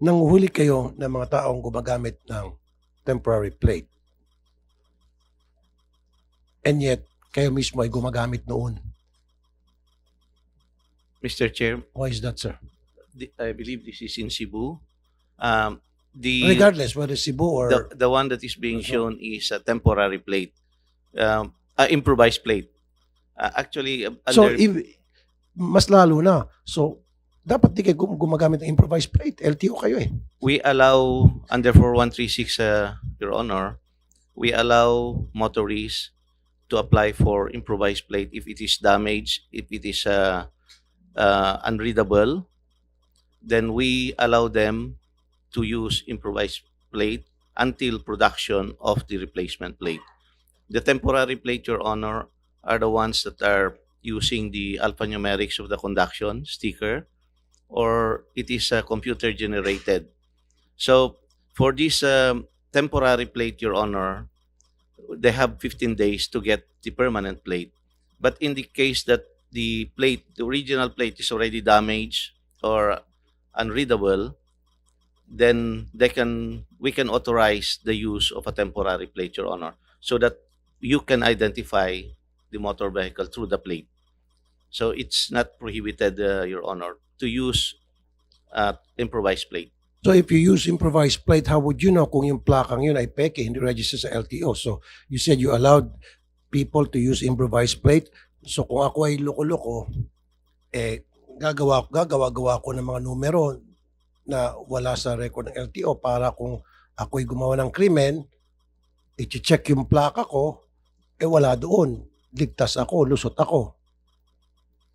nanguhuli kayo ng mga taong gumagamit ng temporary plate. And yet, kayo mismo ay gumagamit noon. Mr. Chair, Why is that, sir? I believe this is in Cebu. The Regardless whether Cebu or... the one that is being shown is a temporary plate, improvised plate. Actually, So, under, mas lalo na. So, dapat di kayo gumagamit ng improvised plate. LTO kayo eh. we allow under 4136, Your Honor, we allow motorists to apply for improvised plate if it is damaged, if it is unreadable, then we allow them to use improvised plate until production of the replacement plate. The temporary plate, Your Honor, are the ones that are using the alphanumerics of the conduction sticker, or it is computer generated. So for this temporary plate, Your Honor, they have 15 days to get the permanent plate. But in the case that the plate, the original plate is already damaged or unreadable, then we can authorize the use of a temporary plate, Your Honor, so that you can identify the motor vehicle through the plate. So it's not prohibited, Your Honor, to use improvised plate. So if you use improvised plate, how would you know kung yung plakang yun ay peke, hindi register sa LTO? So you said you allowed people to use improvised plate. So kung ako ay loko-loko, gagawa ko ng mga numero na wala sa record ng LTO para kung ako ay gumawa ng krimen, i-check yung plaka ko, wala doon. Ligtas ako, lusot ako.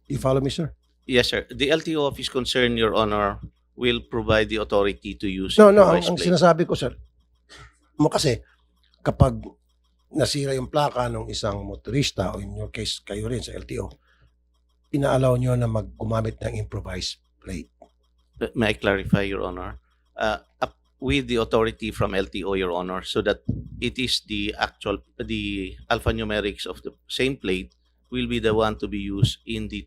You follow me, sir? Yes, sir. The LTO office concerned, Your Honor, will provide the authority to use No, improvised ang plate. sinasabi ko, sir, kasi kapag nasira yung plaka ng isang motorista, o in your case, kayo rin sa LTO, inaalaw nyo na gumamit ng improvised plate. May I clarify, Your Honor? With the authority from LTO, Your Honor, so that it is the alphanumerics of the same plate will be the one to be used in the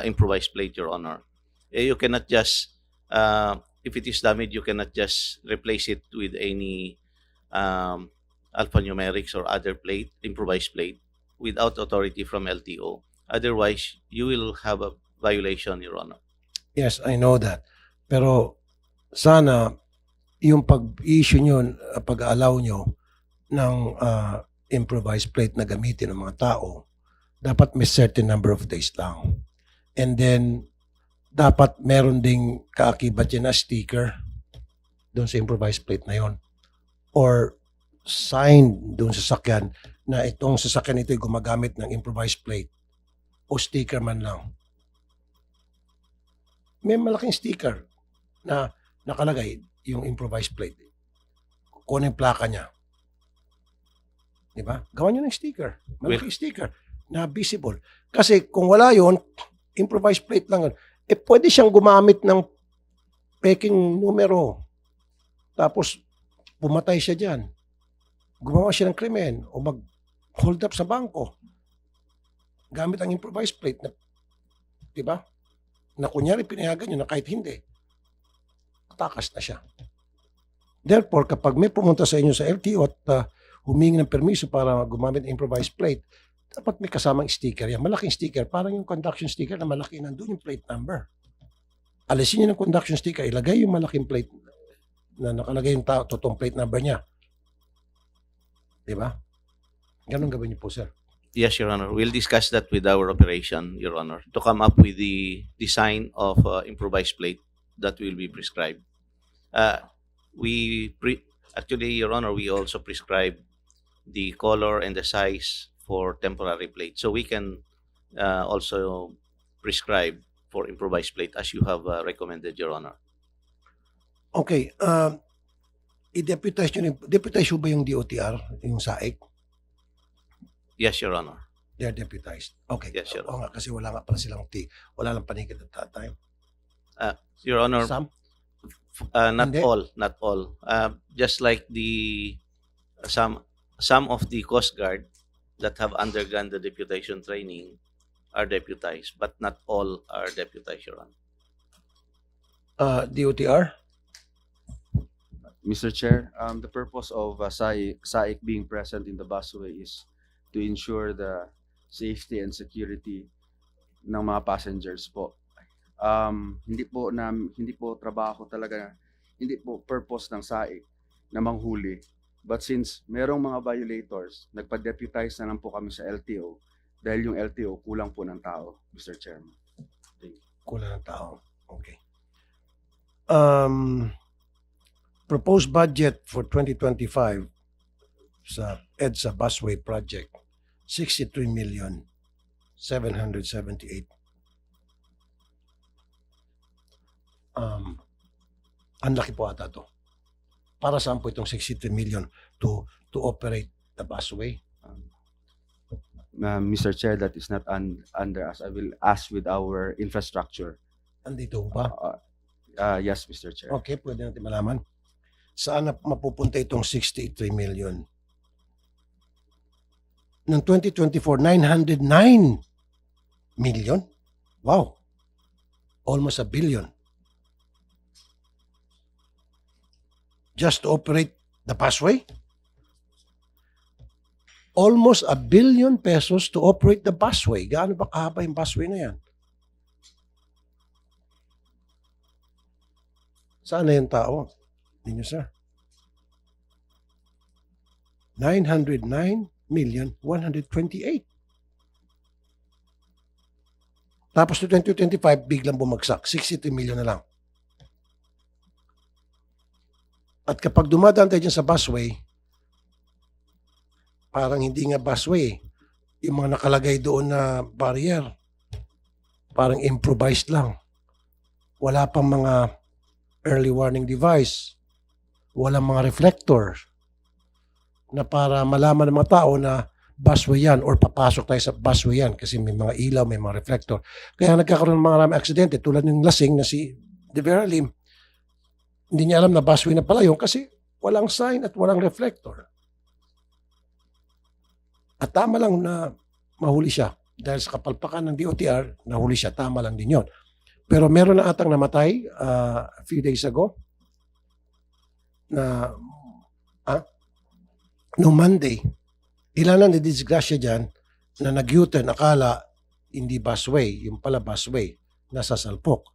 improvised plate, Your Honor. You cannot just, if it is damaged, you cannot just replace it with any alphanumerics or other plate, improvised plate, without authority from LTO. Otherwise, you will have a violation, Your Honor. Yes, I know that. Pero sana yung pag-issue nyo, pag-allow nyo ng improvised plate na gamitin ng mga tao, dapat may certain number of days lang. And then, dapat meron ding kaakibat yan na sticker doon sa improvised plate na yon. Or sign doon sa sakyan na itong sasakyan ito ay gumagamit ng improvised plate o sticker man lang. May malaking sticker na nakalagay yung improvised plate. Kung ano yung plaka niya. Diba? Gawan nyo ng sticker. Malaking sticker na visible. Kasi kung wala yon, improvised plate lang yun, pwede siyang gumamit ng peking numero. Tapos, pumatay siya dyan. Gumawa siya ng krimen o mag-hold up sa bangko. Gamit ang improvised plate na, diba? Na kunyari pinayagan nyo na kahit hindi, takas na siya. Therefore, kapag may pumunta sa inyo sa LTO at humingi ng permiso para gumamit ng improvised plate, dapat may kasamang sticker yan. Malaking sticker. Parang yung conduction sticker na malaki, nandun yung plate number. Alisin nyo ng conduction sticker, ilagay yung malaking plate na nakalagay yung totoong plate number niya. Diba? Ganun gawin niyo po, sir. Yes, Your Honor. We'll discuss that with our operation, Your Honor, to come up with the design of improvised plate that will be prescribed. Actually, Your Honor, we also prescribe the color and the size for temporary plate. So we can also prescribe for improvised plate as you have recommended, Your Honor. Okay. I-deputize nyo, deputize ba yung DOTR, yung SAIC? Yes, Your Honor. They're deputized. Okay. Yes, Your Oo nga, kasi wala nga pala silang wala lang panigid at that time. Your Honor, Some? not Hindi. all, not all. Just like some of the Coast Guard that have undergone the deputation training are deputized, but not all are deputized, Your Honor. DOTR? Mr. Chair, the purpose of SAIC being present in the busway is to ensure the safety and security ng mga passengers po. Hindi po trabaho talaga, hindi po purpose ng SAIC na manghuli. But since merong mga violators, nagpa-deputize na lang po kami sa LTO dahil yung LTO kulang po ng tao, Mr. Chairman. Kulang ng tao. Okay. Proposed budget for 2025 sa EDSA Busway Project, 63,778,000. Ang laki po ata to. Para saan po itong 63 million to operate the busway? Mr. Chair, that is not under us. I will ask with our infrastructure. Andito ba? Yes, Mr. Chair. Okay, pwede natin malaman. Saan na mapupunta itong 63 million? Noong 2024, 909 million? Wow! Almost a billion. Just to operate the busway? Almost a billion pesos to operate the busway. Gaano ba kahaba yung busway na yan? Saan na yung tao? Ninyo, sir. 909,128,000. Tapos to 2025, biglang bumagsak. 63 million na lang. At kapag dumadaan tayo dyan sa busway, parang hindi nga busway. Yung mga nakalagay doon na barrier, parang improvised lang. Wala pang mga early warning device. Walang mga reflector na para malaman ng mga tao na busway yan or papasok tayo sa busway yan kasi may mga ilaw, may mga reflector. Kaya nagkakaroon ng mga maraming aksidente tulad ng lasing na si De Vera Lim. Hindi niya alam na busway na pala yun kasi walang sign at walang reflector. At tama lang na mahuli siya. Dahil sa kapalpakan ng DOTR, nahuli siya. Tama lang din yun. Pero meron na atang namatay a few days ago na no Monday. Ilan ang disgrasya dyan na nag-U-turn, akala hindi busway, yung pala busway, nasa salpok.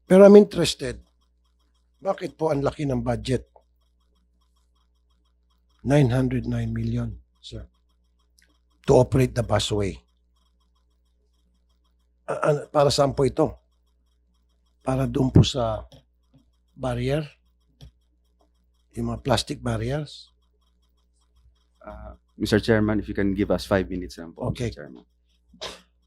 Pero I'm interested, bakit po ang laki ng budget? 909 million, sir, to operate the busway. Para saan po ito? Para doon po sa barrier? Yung mga plastic barriers? Mr. Chairman, if you can give us 5 minutes lang po, Okay. Mr. Chairman.